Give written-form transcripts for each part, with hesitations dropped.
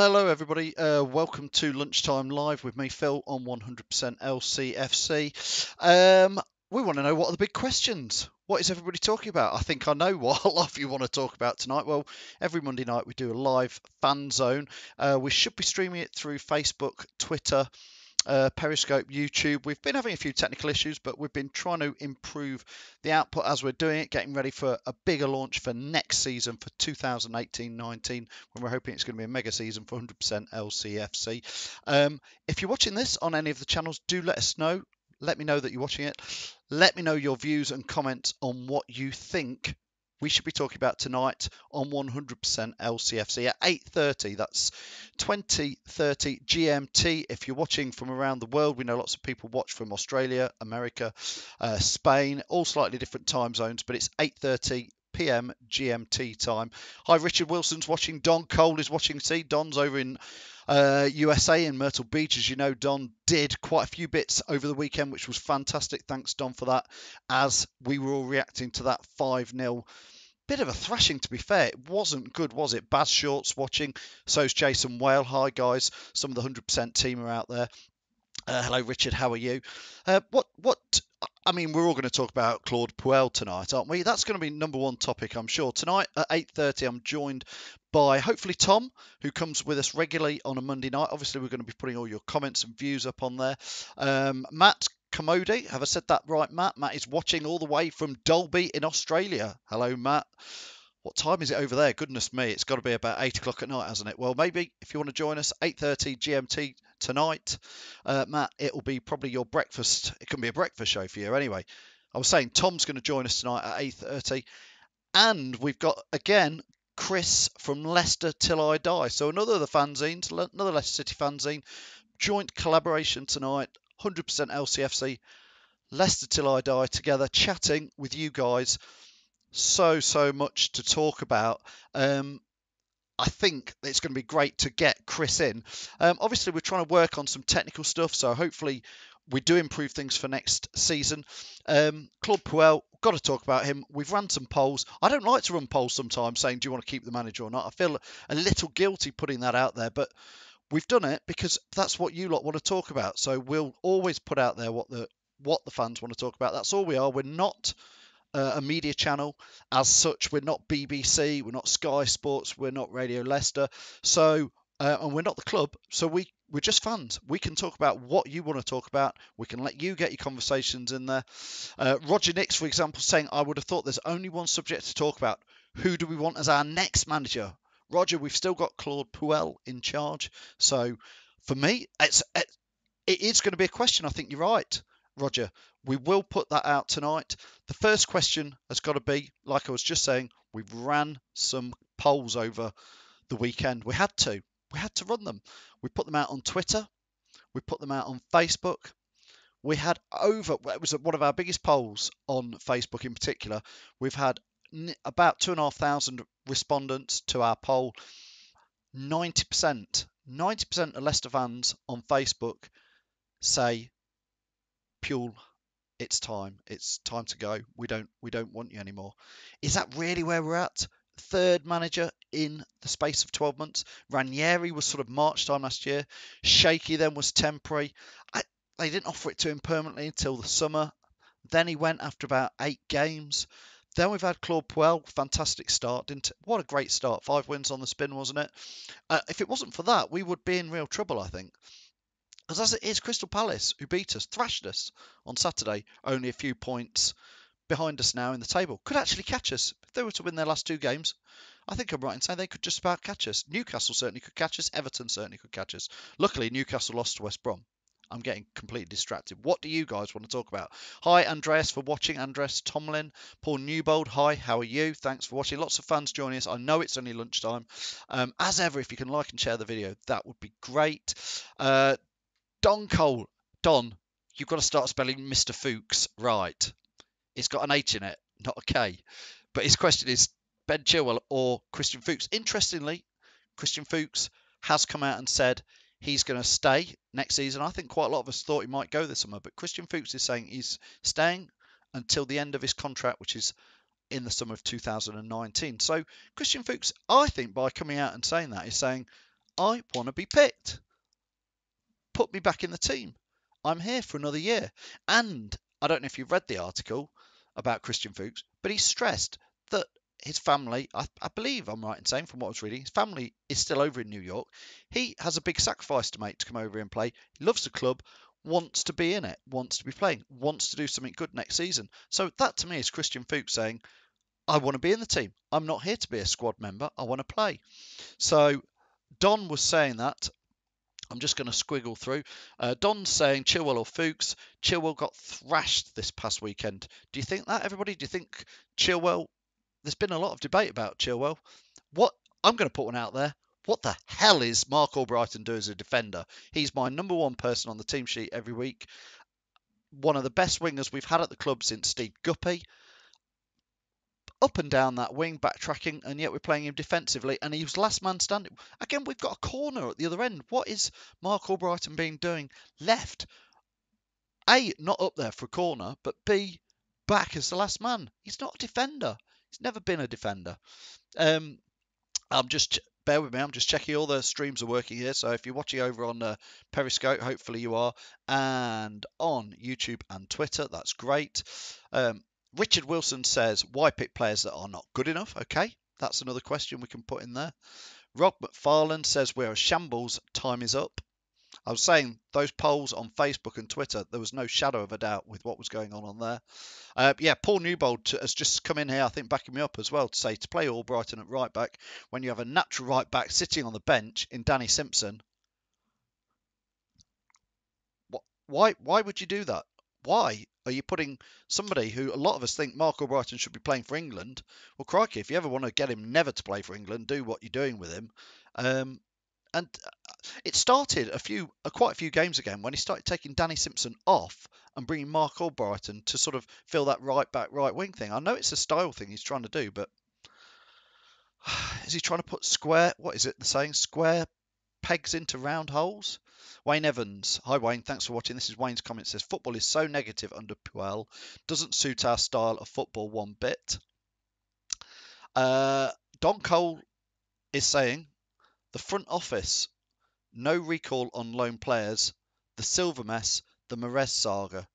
Well, hello everybody. Welcome to Lunchtime Live with me, Phil, on 100% LCFC. We want to know what are the big questions. What is everybody talking about? I think I know what a lot of you want to talk about tonight. Well, every Monday night we do a live fan zone. We should be streaming it through Facebook, Twitter, Periscope, YouTube. We've been having a few technical issues, but we've been trying to improve the output as we're doing it, getting ready for a bigger launch for next season for 2018-19, when we're hoping it's going to be a mega season for 100% LCFC. If you're watching this on any of the channels, do let us know. Let me know that you're watching it. Let me know your views and comments on what you think we should be talking about tonight on 100% LCFC at 8:30. That's 20:30 GMT. If you're watching from around the world, we know lots of people watch from Australia, America, Spain, all slightly different time zones, but it's 8:30 p.m. GMT time. Hi, Richard Wilson's watching. Don Cole is watching. See, Don's over in USA in Myrtle Beach. As you know, Don did quite a few bits over the weekend, which was fantastic. Thanks, Don, for that, as we were all reacting to that 5-0. Bit of a thrashing, to be fair. It wasn't good, was it? Baz Short's watching. So's Jason Whale. Hi, guys. Some of the 100% team are out there. Hello, Richard. How are you? I mean, we're all going to talk about Claude Puel tonight, aren't we? That's going to be number one topic, I'm sure. Tonight at 8:30, I'm joined by, hopefully, Tom, who comes with us regularly on a Monday night. Obviously, we're going to be putting all your comments and views up on there. Matt Commodi, have I said that right, Matt? Matt is watching all the way from Dalby in Australia. Hello, Matt. What time is it over there? Goodness me, it's got to be about 8 o'clock at night, hasn't it? Well, maybe if you want to join us, 8:30 GMT tonight, Matt, it'll be probably your breakfast. It can be a breakfast show for you anyway. I was saying Tom's going to join us tonight at 8:30, and we've got, again, Chris from Leicester Till I Die. So another of the fanzines, another Leicester City fanzine, joint collaboration tonight, 100% LCFC, Leicester Till I Die together, chatting with you guys. So much to talk about. I think it's going to be great to get Chris in. Obviously, we're trying to work on some technical stuff, so hopefully we do improve things for next season. Claude Puel, got to talk about him. We've run some polls. I don't like to run polls sometimes saying, do you want to keep the manager or not? I feel a little guilty putting that out there, but we've done it because that's what you lot want to talk about. So we'll always put out there what the fans want to talk about. That's all we are. We're not a media channel as such. We're not BBC, we're not Sky Sports, we're not Radio Leicester, so and we're not the club, so we're just fans. We can talk about what you want to talk about. We can let you get your conversations in there. Roger Nix, for example, saying, I would have thought there's only one subject to talk about. Who do we want as our next manager? Roger, we've still got Claude Puel in charge, so for me, it is going to be a question. I think you're right, Roger. We will put that out tonight. The first question has got to be, like I was just saying, we've ran some polls over the weekend. We had to run them. We put them out on Twitter. We put them out on Facebook. We had it was one of our biggest polls on Facebook in particular. We've had about 2,500 respondents to our poll. 90% of Leicester fans on Facebook say, Puel, it's time to go. We don't want you anymore. Is that really where we're at? Third manager in the space of 12 months. Ranieri was sort of March time last year. Shaky then was temporary. They didn't offer it to him permanently until the summer. Then he went after about 8 games. Then we've had Claude Puel, fantastic start. What a great start. 5 wins on the spin, wasn't it? If it wasn't for that, we would be in real trouble, I think. As it is, Crystal Palace, who beat us, thrashed us on Saturday, only a few points behind us now in the table, could actually catch us. If they were to win their last 2 games, I think I'm right in saying they could just about catch us. Newcastle certainly could catch us. Everton certainly could catch us. Luckily, Newcastle lost to West Brom. I'm getting completely distracted. What do you guys want to talk about? Hi, Andreas, for watching. Andreas Tomlin. Paul Newbold, hi, how are you? Thanks for watching. Lots of fans joining us. I know it's only lunchtime. As ever, if you can like and share the video, that would be great. Don Cole. Don, you've got to start spelling Mr. Fuchs right. It's got an H in it, not a K. But his question is Ben Chilwell or Christian Fuchs. Interestingly, Christian Fuchs has come out and said he's going to stay next season. I think quite a lot of us thought he might go this summer, but Christian Fuchs is saying he's staying until the end of his contract, which is in the summer of 2019. So Christian Fuchs, I think, by coming out and saying that, is saying, I want to be picked. Put me back in the team. I'm here for another year. And I don't know if you've read the article about Christian Fuchs, but he stressed that his family, I believe I'm right in saying from what I was reading, his family is still over in New York. He has a big sacrifice to make to come over here and play. He loves the club, wants to be in it, wants to be playing, wants to do something good next season. So that to me is Christian Fuchs saying, I want to be in the team. I'm not here to be a squad member. I want to play. So Don was saying that. I'm just going to squiggle through. Don's saying Chilwell or Fuchs. Chilwell got thrashed this past weekend. Do you think that, everybody? Do you think Chilwell... There's been a lot of debate about Chilwell. What I'm going to put one out there. What the hell is Mark Albrighton do as a defender? He's my number one person on the team sheet every week. One of the best wingers we've had at the club since Steve Guppy. Up and down that wing, backtracking, and yet we're playing him defensively, and he was last man standing. Again, we've got a corner at the other end. What is Mark Albrighton being doing left? A, not up there for a corner, but B, back as the last man. He's not a defender. He's never been a defender. Bear with me, I'm just checking all the streams are working here. So if you're watching over on Periscope, hopefully you are, and on YouTube and Twitter, that's great. Richard Wilson says, why pick players that are not good enough? Okay, that's another question we can put in there. Rob McFarland says, we're a shambles, time is up. I was saying those polls on Facebook and Twitter, there was no shadow of a doubt with what was going on there. Paul Newbold has just come in here, I think, backing me up as well, to say to play Albrighton at right back when you have a natural right back sitting on the bench in Danny Simpson. Why would you do that? Why are you putting somebody who a lot of us think Mark Albrighton should be playing for England? Well, crikey, if you ever want to get him never to play for England, do what you're doing with him. And it started quite a few games again when he started taking Danny Simpson off and bringing Mark Albrighton to sort of fill that right back, right wing thing. I know it's a style thing he's trying to do, but is he trying to put square pegs into round holes? Wayne Evans. Hi Wayne, thanks for watching. This is Wayne's comment. It says, football is so negative under Puel. Doesn't suit our style of football one bit. Don Cole is saying, the front office, no recall on loan players, the Silver mess, the Mahrez saga.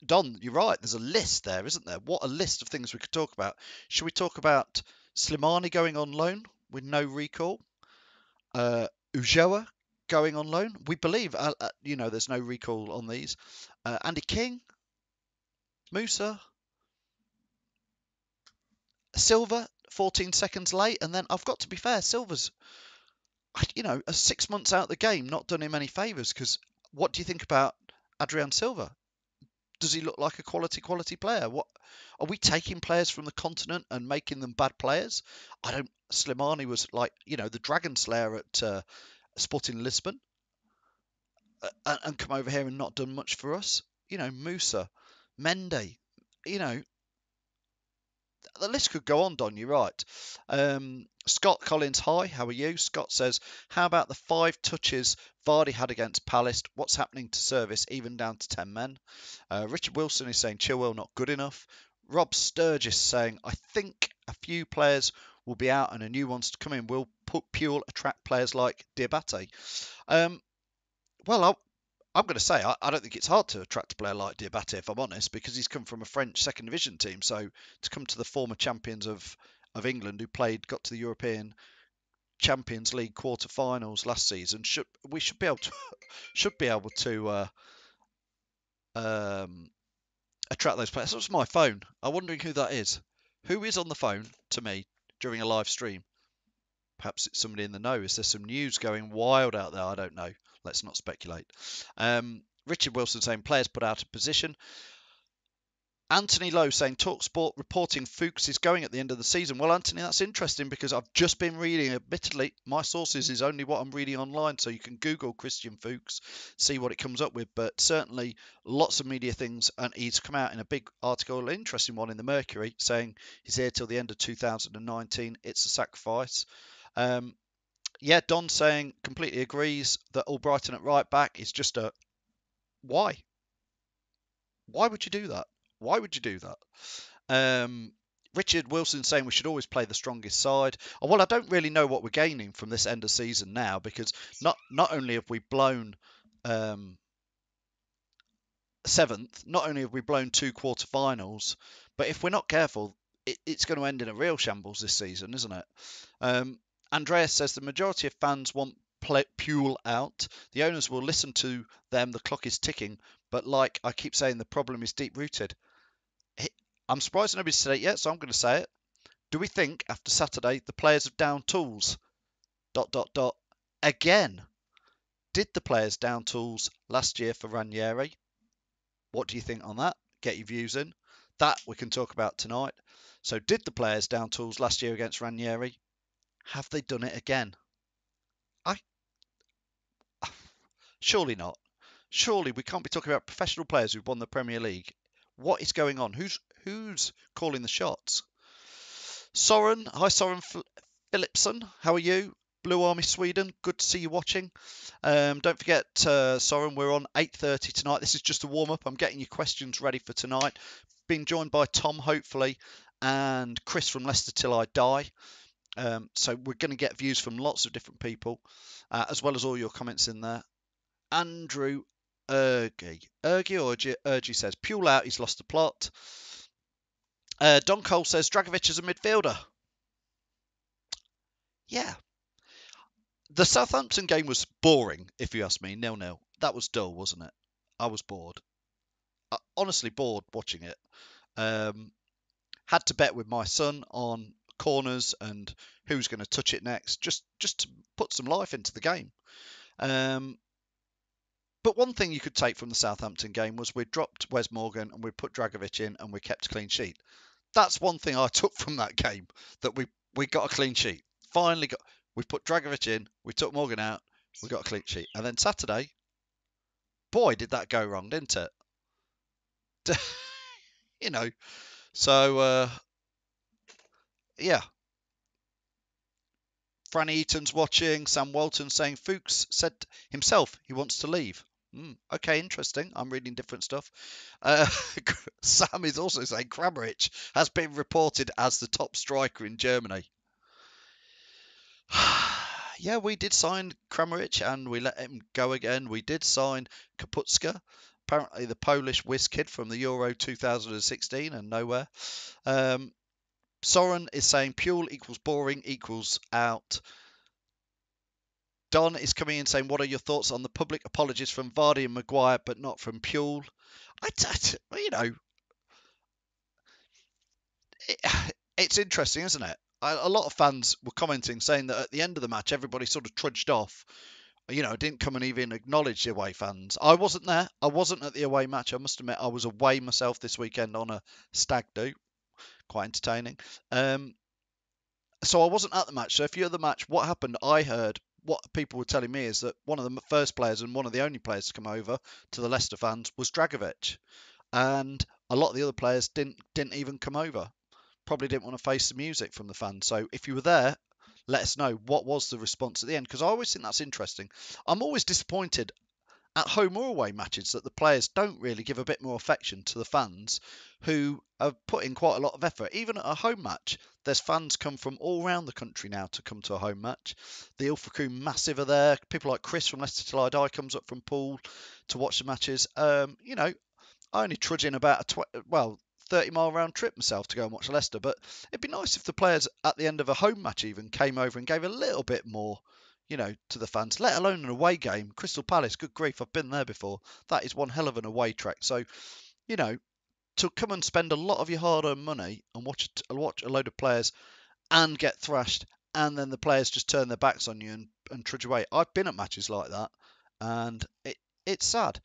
Don, you're right. There's a list there, isn't there? What a list of things we could talk about. Should we talk about Slimani going on loan with no recall? Ulloa going on loan. We believe, there's no recall on these. Andy King, Musa, Silva, 14 seconds late. And then I've got to be fair, Silva's, 6 months out of the game, not done him any favours, because what do you think about Adrian Silva? Does he look like a quality player? What are we taking players from the continent and making them bad players? Slimani was like, the Dragon Slayer at Sporting Lisbon, and come over here and not done much for us. Musa, Mendy, the list could go on, Don, you're right. Scott Collins, hi, how are you? Scott says, how about the 5 touches Vardy had against Palace? What's happening to service, even down to 10 men? Richard Wilson is saying Chilwell not good enough. Rob Sturgis saying, I think a few players will be out and a new ones to come in. Will Puel attract players like Diabate? I'm going to say I don't think it's hard to attract a player like Diabate, if I'm honest, because he's come from a French second division team. So to come to the former champions of England, who got to the European Champions League quarter-finals last season, we should be able to attract those players. That's my phone. I'm wondering who that is. Who is on the phone to me during a live stream? Perhaps it's somebody in the know. Is there some news going wild out there? I don't know. Let's not speculate. Richard Wilson saying players put out of position. Anthony Lowe saying TalkSport reporting Fuchs is going at the end of the season. Well, Anthony, that's interesting because I've just been reading, admittedly, my sources is only what I'm reading online, so you can Google Christian Fuchs, see what it comes up with, but certainly lots of media things, and he's come out in a big article, an interesting one in the Mercury, saying he's here till the end of 2019. It's a sacrifice. Don saying completely agrees that Albrighton at right back is just a... Why? Why would you do that? Why would you do that? Richard Wilson saying we should always play the strongest side. Oh, well, I don't really know what we're gaining from this end of season now, because not only have we blown seventh, not only have we blown 2 quarterfinals, but if we're not careful, it's going to end in a real shambles this season, isn't it? Andreas says the majority of fans want Puel out. The owners will listen to them. The clock is ticking. But like I keep saying, the problem is deep rooted. I'm surprised nobody's said it yet, so I'm going to say it. Do we think after Saturday the players have down tools? ... Again. Did the players down tools last year for Ranieri? What do you think on that? Get your views in. That we can talk about tonight. So did the players down tools last year against Ranieri? Have they done it again? I Surely not. Surely we can't be talking about professional players who've won the Premier League. What is going on? Who's calling the shots? Soren, hi Soren Philipson, how are you? Blue Army Sweden, good to see you watching. Don't forget, Soren, we're on 8:30 tonight. This is just a warm-up. I'm getting your questions ready for tonight. Being joined by Tom, hopefully, and Chris from Leicester Till I Die. So we're going to get views from lots of different people, as well as all your comments in there. Andrew Urgi says, Puel out, he's lost the plot. Don Cole says, Dragovic is a midfielder. Yeah. The Southampton game was boring, if you ask me, 0-0. That was dull, wasn't it? I was bored. Honestly bored watching it. Had to bet with my son on corners and who's going to touch it next, just to put some life into the game. But one thing you could take from the Southampton game was we dropped Wes Morgan and we put Dragovic in and we kept a clean sheet. That's one thing I took from that game, that we got a clean sheet. We put Dragovic in, we took Morgan out, we got a clean sheet. And then Saturday, boy, did that go wrong, didn't it? So, yeah. Franny Eaton's watching. Sam Walton saying Fuchs said himself he wants to leave. Okay, interesting. I'm reading different stuff. Sam is also saying Kramaric has been reported as the top striker in Germany. Yeah, we did sign Kramaric and we let him go again. We did sign Kaputska, apparently the Polish whiz kid from the Euro 2016 and nowhere. Soren is saying Puel equals boring equals out. Don is coming in saying, what are your thoughts on the public apologies from Vardy and Maguire, but not from Puel? It's interesting, isn't it? A lot of fans were commenting saying that at the end of the match, everybody sort of trudged off. Didn't come and even acknowledge the away fans. I wasn't there. I wasn't at the away match. I must admit, I was away myself this weekend on a stag do. Quite entertaining. So I wasn't at the match. So if you're at the match, what happened? I heard what people were telling me is that one of the first players and one of the only players to come over to the Leicester fans was Dragovic, and a lot of the other players didn't even come over. Probably didn't want to face the music from the fans. So if you were there, let us know what was the response at the end, because I always think that's interesting. I'm always disappointed at home or away matches that the players don't really give a bit more affection to the fans who have put in quite a lot of effort. Even at a home match, there's fans come from all around the country now to come to a home match. The Ilfracombe Massive are there. People like Chris from Leicester Till I Die comes up from Poole to watch the matches. I only trudge in about 30-mile round trip myself to go and watch Leicester, but it'd be nice if the players at the end of a home match even came over and gave a little bit more to the fans, let alone an away game. Crystal Palace, good grief, I've been there before. That is one hell of an away trek. So, to come and spend a lot of your hard-earned money and watch a load of players and get thrashed, and then the players just turn their backs on you and trudge away. I've been at matches like that, and it's sad.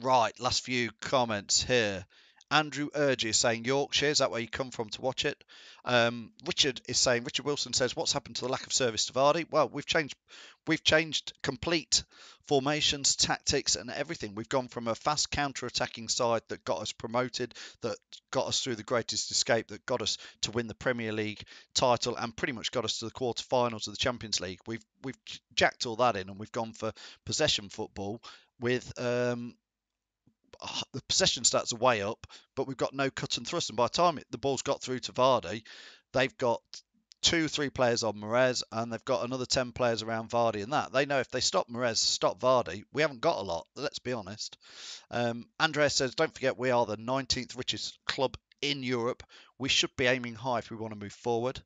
Right, last few comments here. Andrew Urge is saying Yorkshire, is that where you come from to watch it? Richard Wilson says, what's happened to the lack of service to Vardy? Well, we've changed complete formations, tactics and everything. We've gone from a fast counter-attacking side that got us promoted, that got us through the greatest escape, that got us to win the Premier League title and pretty much got us to the quarter-finals of the Champions League. We've jacked all that in and we've gone for possession football with the possession stats are way up, but we've got no cut and thrust. And by the time the ball's got through to Vardy, they've got 2-3 players on Mahrez, and they've got another 10 players around Vardy. And that they know if they stop Mahrez, stop Vardy, we haven't got a lot. Let's be honest. Andreas says, don't forget we are the 19th richest club in Europe. We should be aiming high if we want to move forward.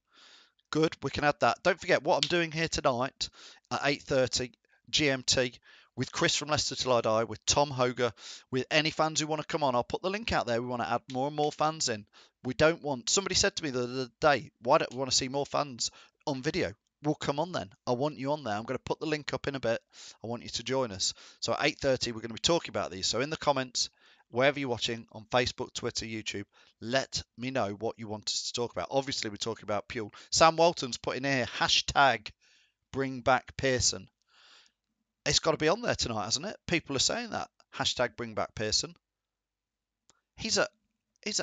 Good, we can add that. Don't forget what I'm doing here tonight at 8:30 GMT with Chris from Leicester Till I Die, with Tom Hoger, with any fans who want to come on. I'll put the link out there. We want to add more and more fans in. We don't want... Somebody said to me the other day, why don't we want to see more fans on video? Well, come on then. I want you on there. I'm going to put the link up in a bit. I want you to join us. So at 8:30, we're going to be talking about these. So in the comments, wherever you're watching, on Facebook, Twitter, YouTube, let me know what you want us to talk about. Obviously, we're talking about Puel. Sam Walton's put in here, hashtag bring back Pearson. It's got to be on there tonight, hasn't it? People are saying that. Hashtag bring back Pearson. He's at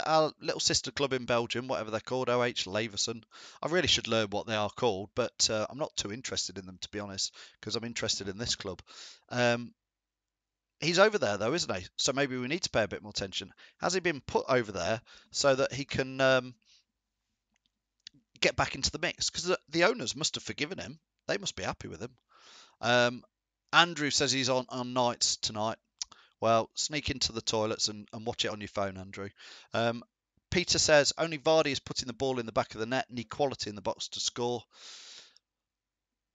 our little sister club in Belgium, whatever they're called, OH Leverkusen. I really should learn what they are called, but I'm not too interested in them, to be honest, because I'm interested in this club. He's over there, though, isn't he? So maybe we need to pay a bit more attention. Has he been put over there so that he can get back into the mix? Because the owners must have forgiven him. They must be happy with him. Andrew says he's on nights tonight. Well, sneak into the toilets and watch it on your phone, Andrew. Peter says, only Vardy is putting the ball in the back of the net. Need quality in the box to score.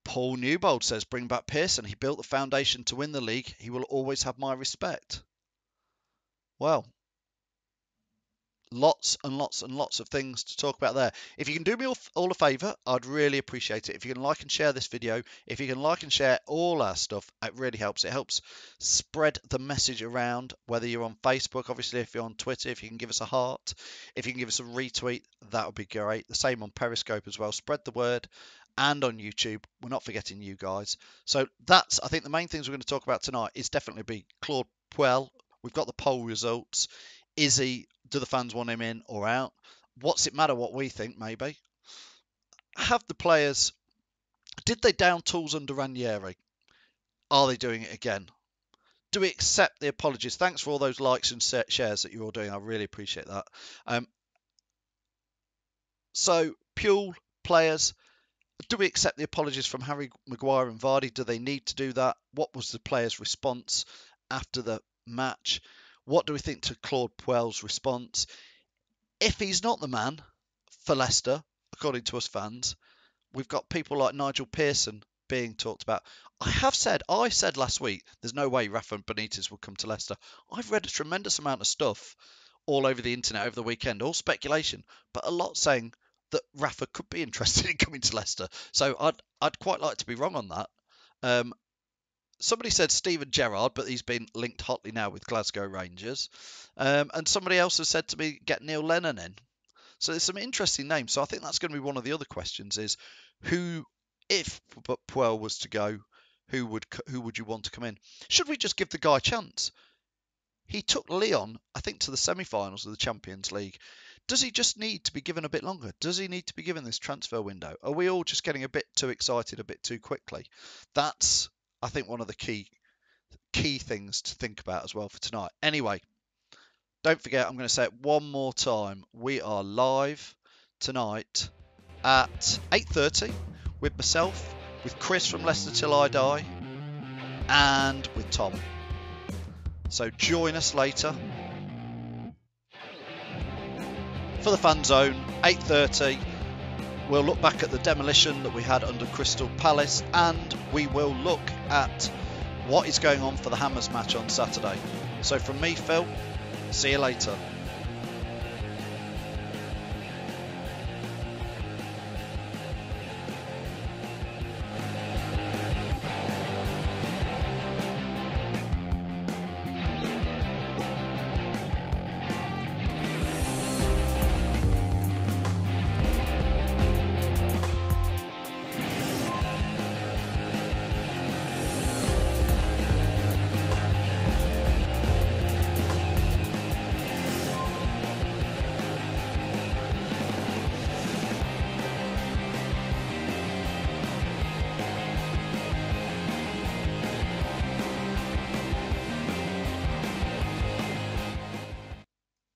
Paul Newbold says, bring back Pearson. He built the foundation to win the league. He will always have my respect. Well, lots and lots and lots of things to talk about there. If you can do me all a favour, I'd really appreciate it. If you can like and share this video, if you can like and share all our stuff, it really helps. It helps spread the message around, whether you're on Facebook, obviously if you're on Twitter, if you can give us a heart, if you can give us a retweet, that would be great. The same on Periscope as well. Spread the word. And on YouTube. We're not forgetting you guys. So that's, I think, the main things we're going to talk about tonight is definitely be Claude Puel. We've got the poll results. Do the fans want him in or out? What's it matter what we think, maybe? Have the players... Did they down tools under Ranieri? Are they doing it again? Do we accept the apologies? Thanks for all those likes and shares that you're all doing. I really appreciate that. So, Puel, players... Do we accept the apologies from Harry Maguire and Vardy? Do they need to do that? What was the players' response after the match? What do we think to Claude Puel's response? If he's not the man for Leicester, according to us fans, we've got people like Nigel Pearson being talked about. I said last week, there's no way Rafa Benitez will come to Leicester. I've read a tremendous amount of stuff all over the internet over the weekend, all speculation, but a lot saying that Rafa could be interested in coming to Leicester. So I'd quite like to be wrong on that. Somebody said Steven Gerrard, but he's been linked hotly now with Glasgow Rangers. And somebody else has said to me, get Neil Lennon in. So there's some interesting names. So I think that's going to be one of the other questions is who, if Puel was to go, who would you want to come in? Should we just give the guy a chance? He took Lyon, I think, to the semi-finals of the Champions League. Does he just need to be given a bit longer? Does he need to be given this transfer window? Are we all just getting a bit too excited a bit too quickly? That's, I think, one of the key things to think about as well for tonight. Anyway, don't forget, I'm going to say it one more time. We are live tonight at 8:30 with myself, with Chris from Leicester Till I Die, and with Tom. So join us later for the Fan Zone, 8:30. We'll look back at the demolition that we had under Crystal Palace, and we will look at what is going on for the Hammers match on Saturday. So from me, Phil, see you later.